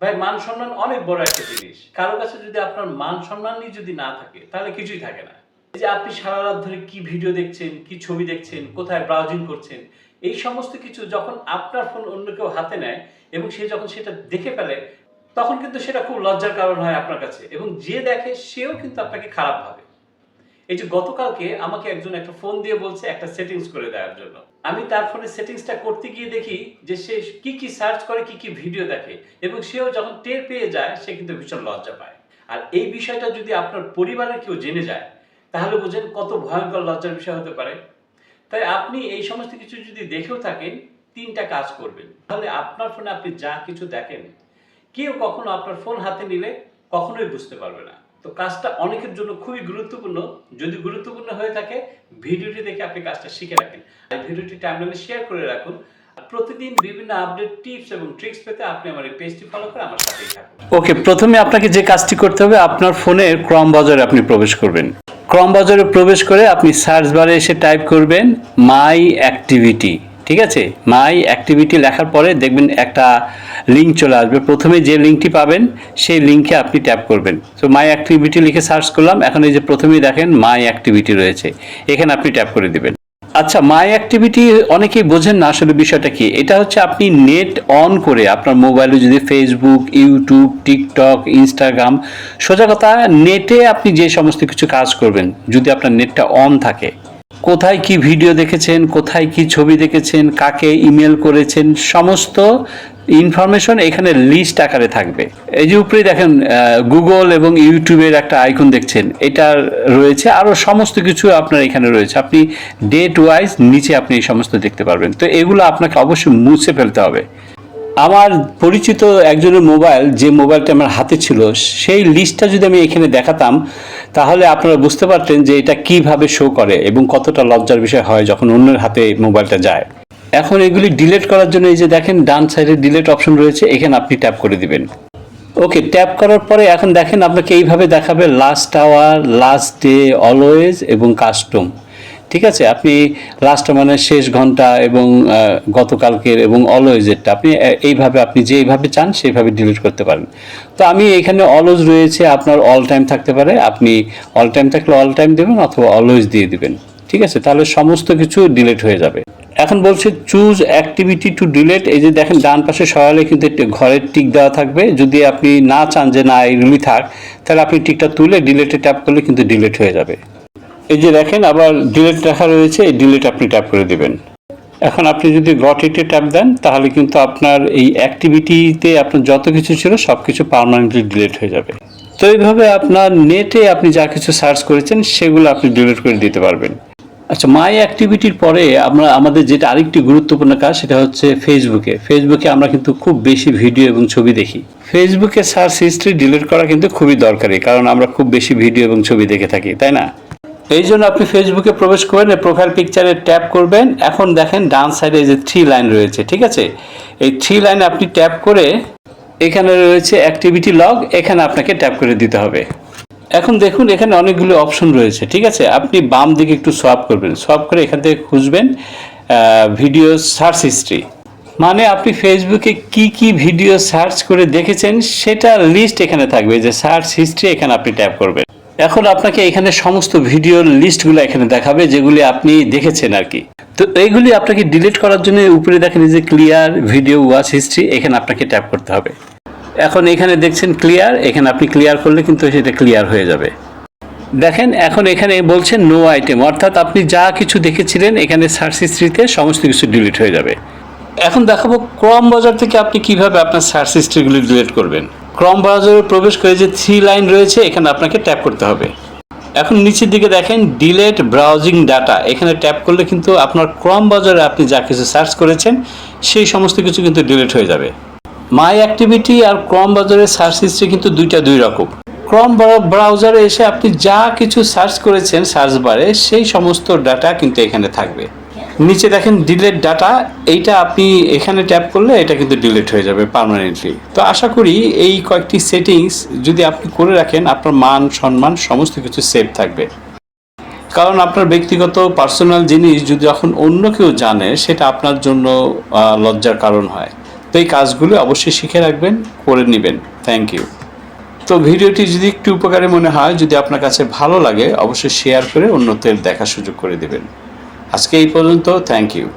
ভাই মান সম্মান অনেক বড় একটা জিনিস। কারো কাছে যদি আপনার মান সম্মানই যদি না থাকে তাহলে কিছুই থাকে না। এই যে আপনি সারা রাত ধরে কি ভিডিও দেখছেন, কি ছবি দেখছেন, কোথায় ব্রাউজিং করছেন, এই সমস্ত কিছু যখন আপনার ফোন অন্য কেউ হাতে নেয় এবং সে যখন সেটা দেখে ফেলে, তখন কিন্তু সেটা খুব লজ্জার কারণ হয় আপনার কাছে এবং যে দেখে সেও কিন্তু আপনাকে খারাপ ভাবে। এই যে গতকালকে আমাকে একজন একটা ফোন দিয়ে বলছে একটা সেটিংস করে দেওয়ার জন্য। আমি তার ফোনে সেটিংসটা করতে গিয়ে দেখি যে সে কি সার্চ করে, কি ভিডিও দেখে এবং সেও যখন টের পেয়ে যায় সে কিন্তু ভীষণ লজ্জা পায়। আর এই বিষয়টা যদি আপনার পরিবারের কেউ জেনে যায় তাহলে বুঝেন কত ভয়ঙ্কর লজ্জার বিষয় হতে পারে। তাই আপনি এই সমস্ত কিছু যদি দেখেও থাকেন, ৩টা কাজ করবেন। তাহলে আপনার ফোনে আপনি যা কিছু দেখেন, কেউ কখনো আপনার ফোন হাতে নিলে কখনোই বুঝতে পারবে না। তো কাজটা অনেকের জন্য খুবই গুরুত্বপূর্ণ। যদি গুরুত্বপূর্ণ হয়ে থাকে, ভিডিওটি দেখে আপনি কাজটা শিখে রাখেন। আর ভিডিওটি টাইমলাইনে শেয়ার করে রাখুন। আর প্রতিদিন বিভিন্ন আপডেট টিপস এবং ট্রিক্স পেতে আপনি আমার এই পেজটি ফলো করে আমার সাথেই থাকুন। ওকে, প্রথমে আপনাকে যে কাজটি করতে হবে, আপনার ফোনের ক্রম ব্রাউজারে আপনি প্রবেশ করবেন। ক্রম ব্রাউজারে প্রবেশ করে আপনি সার্চ বারে এসে টাইপ করবেন মাই অ্যাক্টিভিটি। ঠিক আছে, মাই অ্যাক্টিভিটি লেখার পরে দেখবেন একটা লিঙ্ক চলে আসবে। প্রথমে যে লিঙ্কটি পাবেন সেই লিঙ্কে আপনি ট্যাপ করবেন। তো মাই অ্যাক্টিভিটি লিখে সার্চ করলাম, এখন এই যে প্রথমেই দেখেন মাই অ্যাক্টিভিটি রয়েছে, এখানে আপনি ট্যাপ করে দিবেন। আচ্ছা, মাই অ্যাক্টিভিটি অনেকেই বোঝেন না আসলে বিষয়টা কি। এটা হচ্ছে আপনি নেট অন করে আপনার মোবাইলে যদি ফেসবুক, ইউটিউব, টিকটক, ইনস্টাগ্রাম, সোজা কথা নেটে আপনি যে সমস্ত কিছু কাজ করবেন, যদি আপনার নেটটা অন থাকে, কোথায় কি ভিডিও দেখেছেন, কোথায় কি ছবি দেখেছেন, কাকে ইমেল করেছেন, সমস্ত ইনফরমেশন এখানে লিস্ট আকারে থাকবে। এই যে উপরে দেখেন গুগল এবং ইউটিউবের একটা আইকন দেখছেন, এটা রয়েছে, আরও সমস্ত কিছু আপনার এখানে রয়েছে। আপনি ডেট ওয়াইজ নিচে আপনি এই সমস্ত দেখতে পারবেন। তো এগুলো আপনাকে অবশ্যই মুছে ফেলতে হবে। আমার পরিচিত একজনের মোবাইল, যে মোবাইলটা আমার হাতে ছিল, সেই লিস্টটা যদি আমি এখানে দেখাতাম তাহলে আপনারা বুঝতে পারতেন যে এটা কিভাবে শো করে এবং কতটা লজ্জার বিষয় হয় যখন অন্যের হাতে মোবাইলটা যায়। এখন এগুলি ডিলিট করার জন্য এই যে দেখেন ডান সাইডে ডিলিট অপশন রয়েছে, এখানে আপনি ট্যাপ করে দিবেন। ওকে, ট্যাপ করার পরে এখন দেখেন আপনাকে এইভাবে দেখাবে last hour, last day, always এবং কাস্টম। ঠিক আছে, আপনি লাস্ট মানে শেষ ঘন্টা এবং গতকালকের এবং অলওয়েজেরটা আপনি এইভাবে আপনি যেইভাবে চান সেইভাবে ডিলিট করতে পারেন। তো আমি এখানে অলওয়েজ রয়েছে, আপনার অল টাইম থাকতে পারে, আপনি অল টাইম থাকলে অল টাইম দেবেন অথবা অলওয়েজ দিয়ে দিবেন। ঠিক আছে, তাহলে সমস্ত কিছু ডিলিট হয়ে যাবে। এখন বলছে চুজ অ্যাক্টিভিটি টু ডিলিট। এই যে দেখেন ডান পাশে সরালে কিন্তু একটি ঘরের টিক দেওয়া থাকবে। যদি আপনি না চান যে না এগুলি থাক, তাহলে আপনি টিকটা তুলে ডিলিটে ট্যাপ করলে কিন্তু ডিলিট হয়ে যাবে। এই যে দেখেন আবার ডিলিট লেখা রয়েছে, এই ডিলিট আপনি ট্যাপ করে দিবেন। এখন আপনি যদি গট ইটে ট্যাপ দেন তাহলে কিন্তু আপনার এই অ্যাক্টিভিটিতে আপনার যত কিছু ছিল সব কিছু পার্মানেন্টলি ডিলিট হয়ে যাবে। তো এইভাবে আপনার নেটে আপনি যা কিছু সার্চ করেছেন সেগুলো আপনি ডিলিট করে দিতে পারবেন। আচ্ছা, মাই অ্যাক্টিভিটির পরে আমরা আমাদের যেটা আরেকটি গুরুত্বপূর্ণ কাজ, সেটা হচ্ছে ফেসবুকে আমরা কিন্তু খুব বেশি ভিডিও এবং ছবি দেখি। ফেসবুকে সার্চ হিস্ট্রি ডিলিট করা কিন্তু খুবই দরকারি, কারণ আমরা খুব বেশি ভিডিও এবং ছবি দেখে থাকি, তাই না? এই জন্য আপনি ফেসবুকে প্রবেশ করবেন, প্রোফাইল পিকচারে ট্যাপ করবেন। এখন দেখেন ডান সাইডে যে 3 লাইন রয়েছে, ঠিক আছে, এই 3 লাইনে আপনি ট্যাপ করে এখানে রয়েছে অ্যাক্টিভিটি লগ, এখানে আপনাকে ট্যাপ করে দিতে হবে। এখন দেখুন এখানে অনেকগুলো অপশন রয়েছে, ঠিক আছে, আপনি বাম দিকে একটু সোয়াইপ করবেন, সোয়াইপ করে এখান থেকে খুঁজবেন ভিডিও সার্চ হিস্ট্রি। মানে আপনি ফেসবুকে কি ভিডিও সার্চ করে দেখেছেন সেটা লিস্ট এখানে থাকবে, যে সার্চ হিস্ট্রি, এখানে আপনি ট্যাপ করবেন। এখন আপনাকে এখানে সমস্ত ভিডিওর লিস্টগুলো এখানে দেখাবে যেগুলি আপনি দেখেছেন আর কি। তো এইগুলি আপনাকে ডিলিট করার জন্য উপরে দেখেন যে ক্লিয়ার ভিডিও ওয়াচ হিস্ট্রি, এখানে আপনাকে ট্যাপ করতে হবে। এখন এখানে দেখছেন ক্লিয়ার, এখানে আপনি ক্লিয়ার করলে কিন্তু সেটা ক্লিয়ার হয়ে যাবে। দেখেন এখন এখানে বলছেন নো আইটেম, অর্থাৎ আপনি যা কিছু দেখেছিলেন এখানে সার্চ হিস্ট্রিতে সমস্ত কিছু ডিলিট হয়ে যাবে। এখন দেখাবো ক্রম ব্রাউজার থেকে আপনি কিভাবে আপনার সার্চ হিস্ট্রিগুলি ডিলিট করবেন। ক্রম ব্রাউজারে প্রবেশ করে যে 3 লাইন রয়েছে এখানে আপনাকে ট্যাপ করতে হবে। এখন নিচের দিকে দেখেন ডিলিট ব্রাউজিং ডাটা, এখানে ট্যাপ করলে কিন্তু আপনার ক্রম ব্রাউজারে আপনি যা কিছু সার্চ করেছেন সেই সমস্ত কিছু কিন্তু ডিলিট হয়ে যাবে। মাই অ্যাক্টিভিটি আর ক্রম ব্রাউজারের সার্চ হিস্ট্রি কিন্তু দুই রকম। ক্রম ব্রাউজারে এসে আপনি যা কিছু সার্চ করেছেন সার্চ বারে সেই সমস্ত ডাটা কিন্তু এখানে থাকবে। নিচে দেখেন ডিলিট ডাটা, এইটা আপনি এখানে ট্যাপ করলে এটা কিন্তু ডিলিট হয়ে যাবে পার্মানেন্টলি। তো আশা করি এই কয়েকটি সেটিংস যদি আপনি করে রাখেন, আপনার মান সম্মান সমস্ত কিছু সেভ থাকবে। কারণ আপনার ব্যক্তিগত পার্সোনাল জিনিস যদি যখন অন্য কেউ জানে সেটা আপনার জন্য লজ্জার কারণ হয়। তো এই কাজগুলো অবশ্যই শিখে রাখবেন, করে নেবেন। Thank you. তো ভিডিওটি যদি একটু উপকারী মনে হয়, যদি আপনার কাছে ভালো লাগে, অবশ্যই শেয়ার করে অন্যদের দেখার সুযোগ করে দেবেন। আজকে এই পর্যন্ত। Thank you.